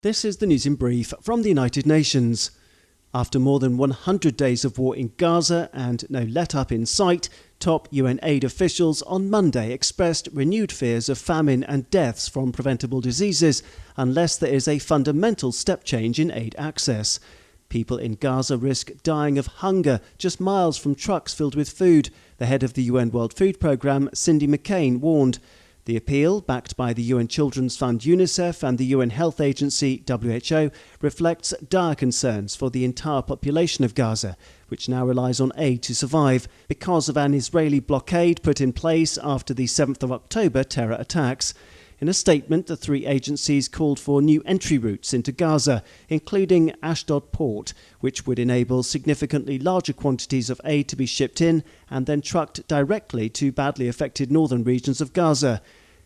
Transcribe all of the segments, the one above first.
This is the news in brief from the United Nations. After more than 100 days of war in Gaza and no let-up in sight, top UN aid officials on Monday expressed renewed fears of famine and deaths from preventable diseases unless there is a fundamental step change in aid access. People in Gaza risk dying of hunger just miles from trucks filled with food, the head of the UN World Food Programme, Cindy McCain, warned. The appeal, backed by the UN Children's Fund UNICEF and the UN Health Agency WHO, reflects dire concerns for the entire population of Gaza, which now relies on aid to survive because of an Israeli blockade put in place after the 7th of October terror attacks. In a statement, the three agencies called for new entry routes into Gaza, including Ashdod Port, which would enable significantly larger quantities of aid to be shipped in and then trucked directly to badly affected northern regions of Gaza.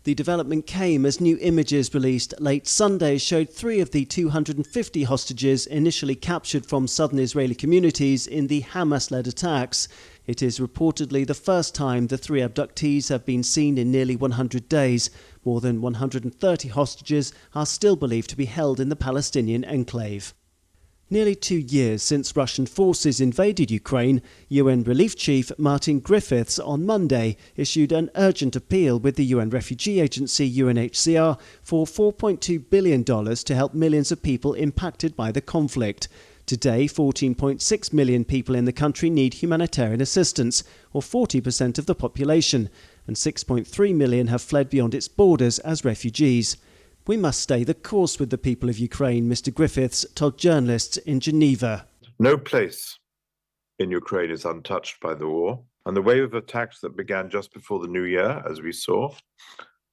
The development came as new images released late Sunday showed 3 of the 250 hostages initially captured from southern Israeli communities in the Hamas-led attacks. It is reportedly the first time the 3 abductees have been seen in nearly 100 days. More than 130 hostages are still believed to be held in the Palestinian enclave. Nearly 2 years since Russian forces invaded Ukraine, UN Relief Chief Martin Griffiths on Monday issued an urgent appeal with the UN Refugee Agency UNHCR for $4.2 billion to help millions of people impacted by the conflict. Today, 14.6 million people in the country need humanitarian assistance, or 40% of the population, and 6.3 million have fled beyond its borders as refugees. We must stay the course with the people of Ukraine, Mr. Griffiths told journalists in Geneva. No place in Ukraine is untouched by the war, and the wave of attacks that began just before the new year, as we saw,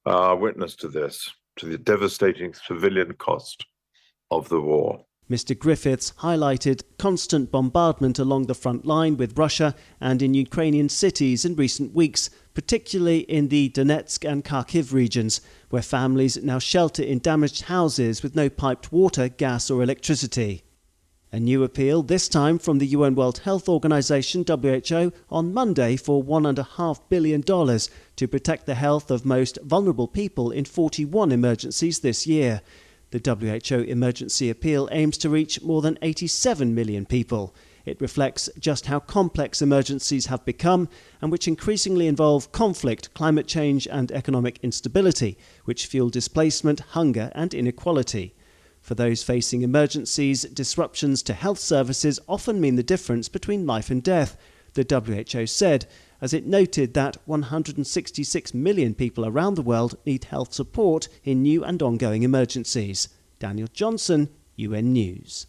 are witness to this, to the devastating civilian cost of the war. Mr. Griffiths highlighted constant bombardment along the front line with Russia and in Ukrainian cities in recent weeks, particularly in the Donetsk and Kharkiv regions, where families now shelter in damaged houses with no piped water, gas or electricity. A new appeal, this time from the UN World Health Organization WHO, on Monday for $1.5 billion to protect the health of most vulnerable people in 41 emergencies this year. The WHO emergency appeal aims to reach more than 87 million people. It reflects just how complex emergencies have become and which increasingly involve conflict, climate change and economic instability, which fuel displacement, hunger and inequality. For those facing emergencies, disruptions to health services often mean the difference between life and death, the WHO said, as it noted that 166 million people around the world need health support in new and ongoing emergencies. Daniel Johnson, UN News.